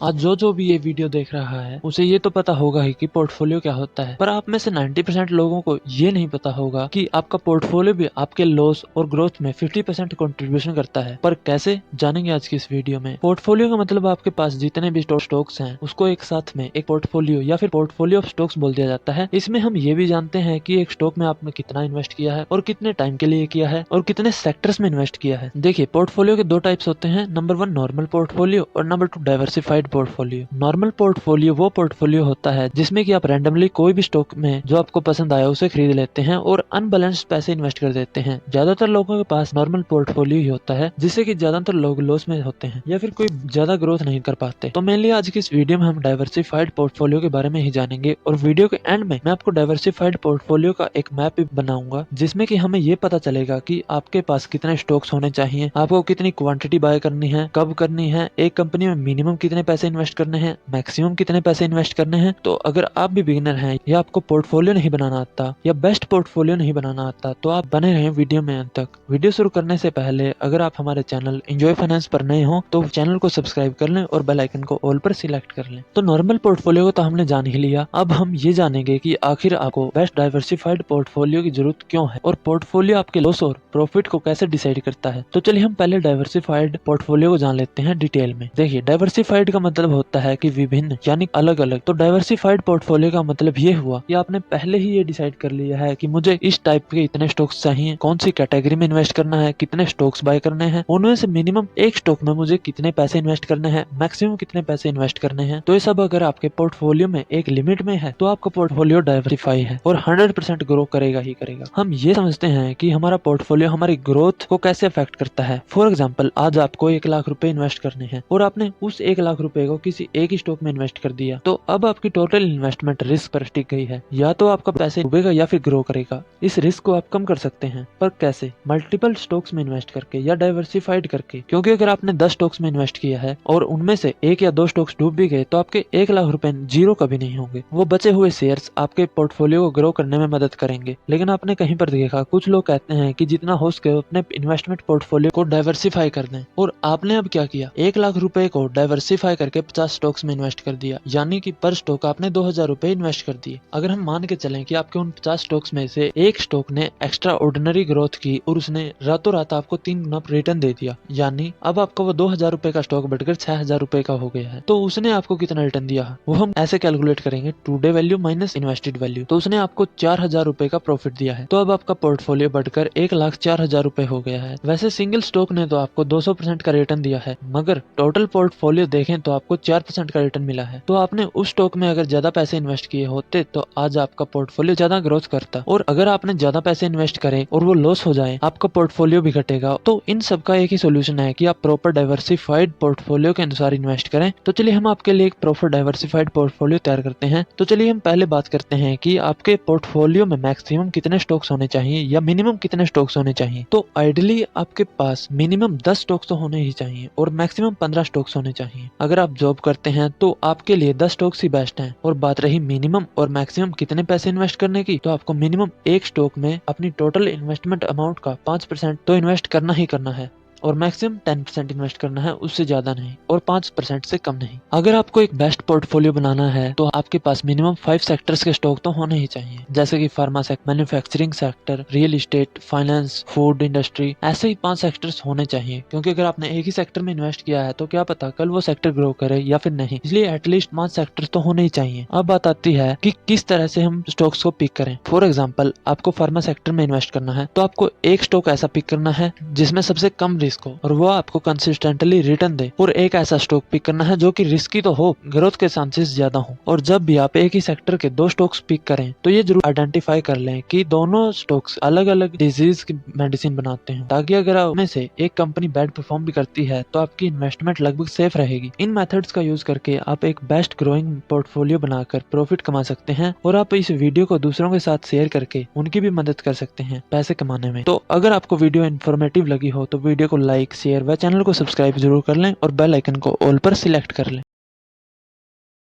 आज जो भी ये वीडियो देख रहा है उसे ये तो पता होगा ही कि पोर्टफोलियो क्या होता है, पर आप में से 90% लोगों को ये नहीं पता होगा कि आपका पोर्टफोलियो भी आपके लॉस और ग्रोथ में 50% कंट्रीब्यूशन करता है। पर कैसे, जानेंगे आज की इस वीडियो में। पोर्टफोलियो का मतलब आपके पास जितने भी स्टॉक्स हैं उसको एक साथ में एक पोर्टफोलियो या फिर पोर्टफोलियो ऑफ स्टॉक्स बोल दिया जाता है। इसमें हम ये भी जानते हैं कि एक स्टॉक में आपने कितना इन्वेस्ट किया है और कितने टाइम के लिए किया है और कितने सेक्टर्स में इन्वेस्ट किया है। देखिए, पोर्टफोलियो के दो टाइप्स होते हैं, नंबर 1 नॉर्मल पोर्टफोलियो और number 2 diversified portfolio. Normal portfolio वो पोर्टफोलियो होता है जिसमें कि आप रैंडमली कोई भी स्टॉक में जो आपको पसंद आया उसे खरीद लेते हैं और अनबैलेंस्ड पैसे इन्वेस्ट कर देते हैं। ज्यादातर लोगों के पास नॉर्मल पोर्टफोलियो ही होता है, जिससे कि ज्यादातर लोग लॉस में होते हैं या फिर कोई ज्यादा ग्रोथ नहीं कर पाते। तो मेनली आज की इस वीडियो में हम डाइवर्सिफाइड पोर्टफोलियो के बारे में ही जानेंगे और वीडियो के एंड में मैं आपको डाइवर्सिफाइड पोर्टफोलियो का एक मैप भी बनाऊंगा, जिसमें कि हमें ये पता चलेगा कि आपके पास कितने स्टॉक्स होने चाहिए, आपको कितनी क्वांटिटी बाय करनी है, कब करनी है, एक कंपनी में मिनिमम कितने पैसे इन्वेस्ट करने हैं, मैक्सिमम कितने पैसे इन्वेस्ट करने हैं। तो अगर आप भी बिगिनर हैं या आपको पोर्टफोलियो नहीं बनाना आता या बेस्ट पोर्टफोलियो नहीं बनाना आता तो आप बने रहें वीडियो में अंत तक। वीडियो शुरू करने से पहले अगर आप हमारे चैनल एंजॉय फाइनेंस पर नए हो तो चैनल को सब्सक्राइब कर लें और बेल आइकन को ऑल पर सिलेक्ट कर लें। तो नॉर्मल पोर्टफोलियो को तो हमने जान ही लिया, अब हम ये जानेंगे कि आखिर आपको बेस्ट डाइवर्सिफाइड पोर्टफोलियो की जरूरत क्यों है और पोर्टफोलियो आपके लॉस और प्रॉफिट को कैसे डिसाइड करता है। तो चलिए हम पहले डाइवर्सिफाइड पोर्टफोलियो को जान लेते हैं डिटेल में। देखिए, डाइवर्सिफाइड का मतलब होता है कि विभिन्न यानी अलग अलग। तो डाइवर्सिफाइड पोर्टफोलियो का मतलब ये हुआ कि आपने पहले ही ये डिसाइड कर लिया है कि मुझे इस टाइप के इतने स्टॉक्स चाहिए, कौन सी कैटेगरी में इन्वेस्ट करना है, कितने स्टॉक्स बाय करने हैं, उनमें से मिनिमम एक स्टॉक में मुझे कितने पैसे इन्वेस्ट करने हैं, मैक्सिमम कितने पैसे इन्वेस्ट करने हैं। तो ये सब अगर आपके पोर्टफोलियो में एक लिमिट में है तो आपका पोर्टफोलियो डाइवर्सिफाई है और 100% ग्रो करेगा ही करेगा। हम ये समझते हैं कि हमारा पोर्टफोलियो हमारी ग्रोथ को कैसे अफेक्ट करता है। फॉर एग्जाम्पल, आज आपको 1 लाख रुपए इन्वेस्ट करने हैं और आपने उस 1 लाख रुपए को किसी एक ही स्टॉक में इन्वेस्ट कर दिया, तो अब आपकी टोटल इन्वेस्टमेंट रिस्क पर टिक गई है। या तो आपका पैसे डूबेगा या फिर ग्रो करेगा। इस रिस्क को आप कम कर सकते हैं, पर कैसे? मल्टीपल स्टॉक्स में इन्वेस्ट करके या डाइवर्सिफाइड करके। क्योंकि अगर आपने 10 स्टॉक्स में इन्वेस्ट किया है और उनमें से 1 या 2 स्टॉक्स डूब भी गए तो आपके 1 लाख रुपए जीरो कभी नहीं होंगे। वो बचे हुए शेयर्स आपके पोर्टफोलियो को ग्रो करने में मदद करेंगे। लेकिन आपने कहीं पर देखा, कुछ लोग कहते हैं कि जितना हो सके अपने इन्वेस्टमेंट पोर्टफोलियो को डाइवर्सिफाई कर दें, और आपने अब क्या किया, 1 लाख रुपए को डाइवर्सिफाई करके 50 स्टॉक्स में इन्वेस्ट कर दिया, यानी कि पर स्टॉक आपने 2000 रुपए इन्वेस्ट कर दिए। अगर हम मान के चलें कि आपके उन 50 स्टॉक्स में से एक स्टॉक ने एक्स्ट्रा ऑर्डिनरी ग्रोथ की और उसने रातों रात आपको 3 गुना रिटर्न दे दिया, यानी अब आपका वो 2000 रुपए का स्टॉक बढ़कर 6000 रुपए का हो गया है, तो उसने आपको कितना रिटर्न दिया वो हम ऐसे कैलकुलेट करेंगे, today value minus invested value. तो उसने आपको 4000 रुपए का प्रॉफिट दिया है। तो अब आपका पोर्टफोलियो बढ़कर 1,04,000 रुपए हो गया है। वैसे सिंगल स्टॉक ने तो आपको 200% का रिटर्न दिया है, मगर टोटल पोर्टफोलियो देखें तो आपको 4% का रिटर्न मिला है। तो आपने उस स्टॉक में अगर ज्यादा पैसे इन्वेस्ट किए होते तो आज आपका पोर्टफोलियो ज्यादा ग्रोथ करता, और अगर आपने ज्यादा पैसे इन्वेस्ट करें और वो लॉस हो जाए, आपका पोर्टफोलियो भी घटेगा। तो इन सब का एक ही सोल्यूशन है कि आप प्रॉपर डाइवर्सिफाइड पोर्टफोलियो के अनुसार इन्वेस्ट करें। तो चलिए हम आपके लिए एक प्रॉपर डाइवर्सिफाइड पोर्टफोलियो तैयार करते हैं। तो चलिए हम पहले बात करते हैं कि आपके पोर्टफोलियो में मैक्सिमम कितने स्टॉक्स होने चाहिए या मिनिमम कितने स्टॉक्स होने चाहिए। तो आइडियली आपके पास मिनिमम 10 स्टॉक्स तो होने ही चाहिए और मैक्सिमम 15 स्टॉक्स होने चाहिए। अगर आप जॉब करते हैं तो आपके लिए 10 स्टॉक्स ही बेस्ट हैं। और बात रही मिनिमम और मैक्सिमम कितने पैसे इन्वेस्ट करने की, तो आपको मिनिमम एक स्टॉक में अपनी टोटल इन्वेस्टमेंट अमाउंट का 5% तो इन्वेस्ट करना ही करना है और मैक्सिमम 10% इन्वेस्ट करना है, उससे ज्यादा नहीं और 5% से कम नहीं। अगर आपको एक बेस्ट पोर्टफोलियो बनाना है तो आपके पास मिनिमम 5 सेक्टर्स के स्टॉक तो होने ही चाहिए, जैसे कि pharma sector, manufacturing sector, real estate, finance, food industry. ऐसे ही 5 सेक्टर्स होने चाहिए, क्योंकि अगर आपने एक ही सेक्टर में इन्वेस्ट किया है तो क्या पता कल वो सेक्टर ग्रो करे या फिर नहीं। इसलिए एटलीस्ट 5 सेक्टर्स तो होने ही चाहिए। अब बात आती है कि किस तरह से हम स्टॉक्स को पिक करें। फॉर एग्जाम्पल, आपको फार्मा सेक्टर में इन्वेस्ट करना है तो आपको एक स्टॉक ऐसा पिक करना है जिसमें सबसे कम रिस्क हो और वो आपको कंसिस्टेंटली रिटर्न दे, और एक ऐसा स्टॉक पिक करना है जो कि रिस्की तो हो, ग्रोथ के चांसेस ज्यादा हो। और जब भी आप एक ही सेक्टर के 2 स्टॉक्स पिक करें तो ये जरूर आइडेंटिफाई कर लें कि दोनों स्टॉक्स अलग अलग डिजीज की मेडिसिन बनाते हैं, ताकि अगर उनमें से एक कंपनी बैड परफॉर्म भी करती है तो आपकी इन्वेस्टमेंट लगभग सेफ रहेगी। इन मेथड्स का यूज करके आप एक बेस्ट ग्रोइंग पोर्टफोलियो बनाकर प्रॉफिट कमा सकते हैं, और आप इस वीडियो को दूसरों के साथ शेयर करके उनकी भी मदद कर सकते हैं पैसे कमाने में। तो अगर आपको वीडियो इन्फॉर्मेटिव लगी हो तो वीडियो को लाइक, शेयर व चैनल को सब्सक्राइब जरूर कर लें और बेल आइकन को ऑल पर सिलेक्ट कर लें।